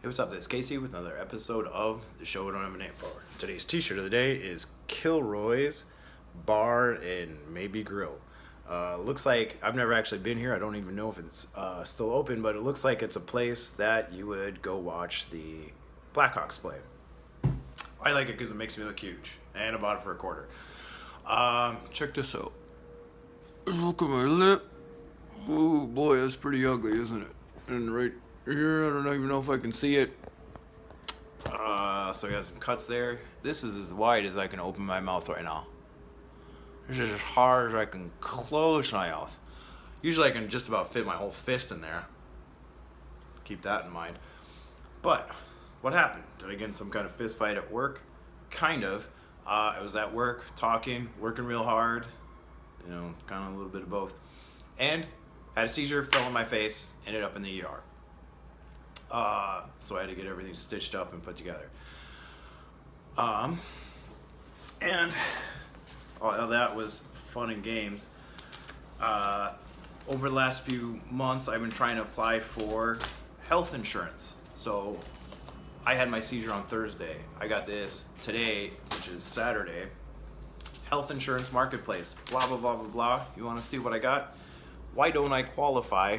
Hey, what's up? This is Casey with another episode of the show we don't have a name for. Today's t-shirt of the day is Kilroy's Bar and Maybe Grill. Looks like, I've never actually been here. I don't even know if it's still open, but it looks like it's a place that you would go watch the Blackhawks play. I like it because it makes me look huge, and I bought it for a quarter. Check this out. Look at my lip. Oh boy, that's pretty ugly, isn't it? And right here, I don't even know if I can see it. So I got some cuts there. This is as wide as I can open my mouth right now. This is as hard as I can close my mouth. Usually I can just about fit my whole fist in there. Keep that in mind. But what happened? Did I get in some kind of fist fight at work? Kind of. I was at work, talking, working real hard. You know, kind of a little bit of both. And had a seizure, fell on my face, ended up in the ER. So I had to get everything stitched up and put together. And all that was fun and games. Over the last few months, I've been trying to apply for health insurance. So I had my seizure on Thursday. I got this today, which is Saturday. Health insurance marketplace, blah, blah, blah, blah, blah. You want to see what I got? Why don't I qualify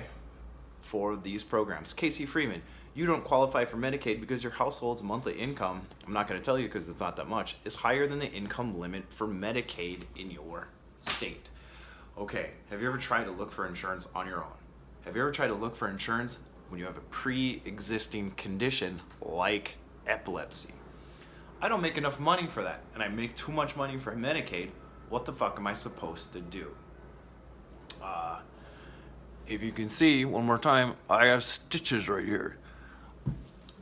for these programs? Casey Freeman, you don't qualify for Medicaid because your household's monthly income, I'm not going to tell you because it's not that much, is higher than the income limit for Medicaid in your state. Okay, have you ever tried to look for insurance on your own? Have you ever tried to look for insurance when you have a pre-existing condition like epilepsy? I don't make enough money for that, and I make too much money for Medicaid. What the fuck am I supposed to do? If you can see, one more time, I have stitches right here.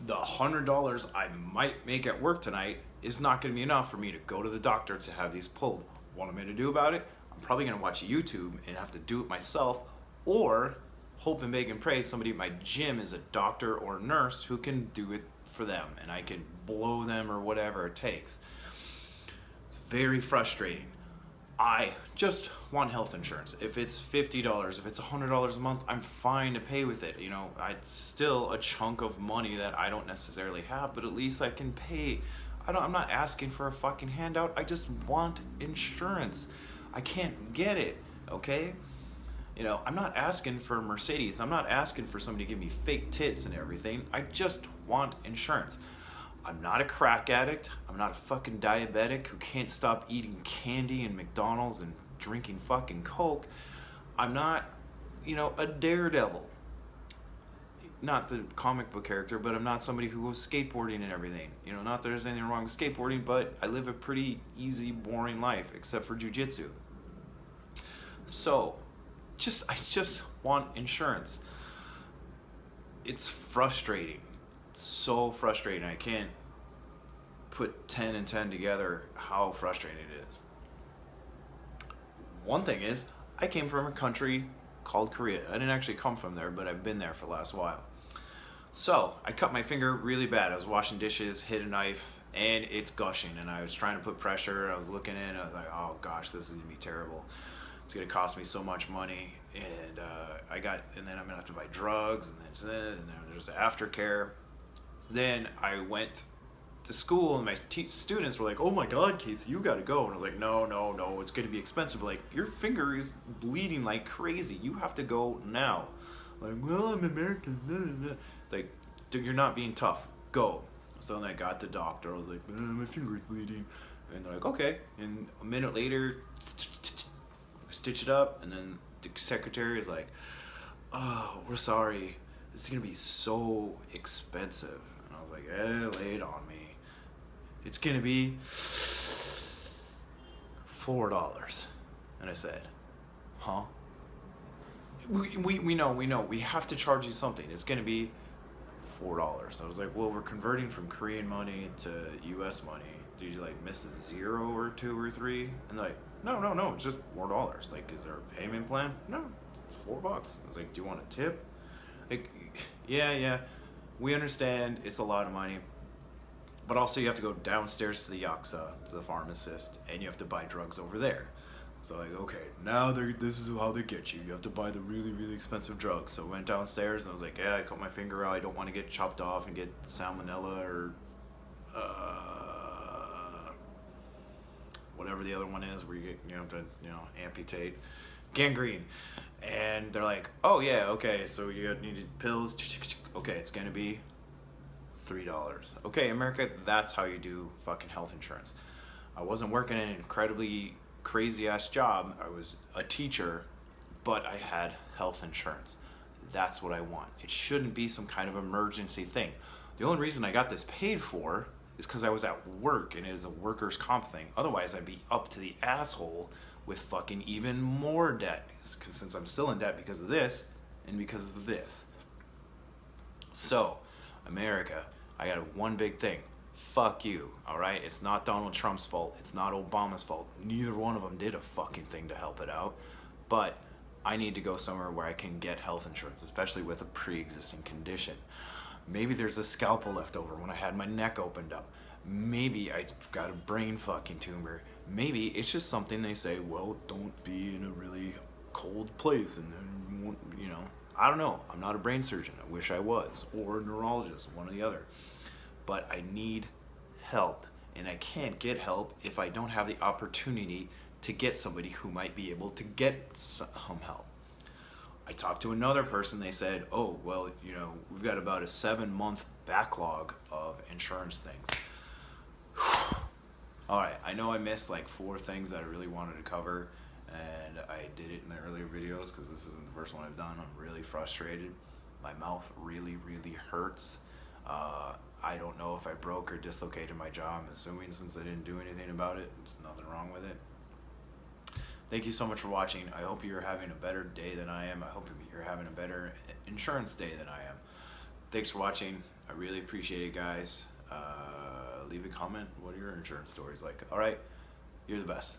The $100 I might make at work tonight is not going to be enough for me to go to the doctor to have these pulled. What am I going to do about it? I'm probably going to watch YouTube and have to do it myself, or hope and beg and pray somebody at my gym is a doctor or nurse who can do it for them, and I can blow them or whatever it takes. It's very frustrating. I just want health insurance. If it's $50, if it's $100 a month, I'm fine to pay with it. You know, it's still a chunk of money that I don't necessarily have, but at least I can pay. I'm not asking for a fucking handout. I just want insurance. I can't get it, okay? You know, I'm not asking for a Mercedes. I'm not asking for somebody to give me fake tits and everything. I just want insurance. I'm not a crack addict. I'm not a fucking diabetic who can't stop eating candy and McDonald's and drinking fucking Coke. I'm not, you know, a daredevil. Not the comic book character, but I'm not somebody who goes skateboarding and everything. You know, not that there's anything wrong with skateboarding, but I live a pretty easy, boring life, except for jujitsu. So, I just want insurance. It's frustrating. It's so frustrating. I can't put 10 and 10 together how frustrating it is. One thing is, I came from a country called Korea. I didn't actually come from there, but I've been there for the last while. So, I cut my finger really bad. I was washing dishes, hit a knife, and it's gushing. And I was trying to put pressure. I was looking in, I was like, oh gosh, this is gonna be terrible. It's gonna cost me so much money. And then I'm gonna have to buy drugs, and then there's aftercare. Then I went to school, and my students were like, oh my God, Keith, you gotta go. And I was like, no, it's gonna be expensive. Like, your finger is bleeding like crazy. You have to go now. Like, well, I'm American. Like, dude, you're not being tough. Go. So then I got the doctor. I was like, my finger's bleeding. And they're like, okay. And a minute later, stitch it up. And then the secretary is like, oh, we're sorry. It's gonna be so expensive. And I was like, lay it on me. It's gonna be $4. And I said, huh? We know. We have to charge you something. It's gonna be $4. I was like, well, we're converting from Korean money to US money. Did you like miss a 0 or 2 or 3? And they're like, no, it's just $4. Like, is there a payment plan? No, it's $4. I was like, do you want a tip? Like, yeah, we understand it's a lot of money, but also you have to go downstairs to the yaksa, to the pharmacist, and you have to buy drugs over there. So like, okay, now this is how they get you. You have to buy the really, really expensive drugs. So I went downstairs and I was like, yeah, I cut my finger out. I don't want to get chopped off and get salmonella or whatever the other one is where you have to amputate, gangrene. And they're like, oh yeah, okay, so you needed pills. Okay, it's gonna be $3. Okay, America, that's how you do fucking health insurance. I wasn't working an incredibly crazy ass job. I was a teacher, but I had health insurance. That's what I want. It shouldn't be some kind of emergency thing. The only reason I got this paid for is because I was at work and it is a workers' comp thing. Otherwise, I'd be up to the asshole with fucking even more debt. Since I'm still in debt because of this and because of this. So, America, I got one big thing. Fuck you, alright? It's not Donald Trump's fault. It's not Obama's fault. Neither one of them did a fucking thing to help it out. But I need to go somewhere where I can get health insurance, especially with a pre-existing condition. Maybe there's a scalpel left over when I had my neck opened up. Maybe I got a brain fucking tumor. Maybe it's just something they say, well, don't be in a really cold place and then, I don't know. I'm not a brain surgeon. I wish I was. Or a neurologist, one or the other. But I need help. And I can't get help if I don't have the opportunity to get somebody who might be able to get some help. I talked to another person. They said, oh, well, we've got about a 7-month backlog of insurance things. All right, I know I missed like 4 things that I really wanted to cover, and I did it in the earlier videos because this isn't the first one I've done. I'm really frustrated. My mouth really, really hurts. I don't know if I broke or dislocated my jaw. I'm assuming since I didn't do anything about it, there's nothing wrong with it. Thank you so much for watching. I hope you're having a better day than I am. I hope you're having a better insurance day than I am. Thanks for watching. I really appreciate it, guys. Leave a comment. What are your insurance stories like? All right. You're the best.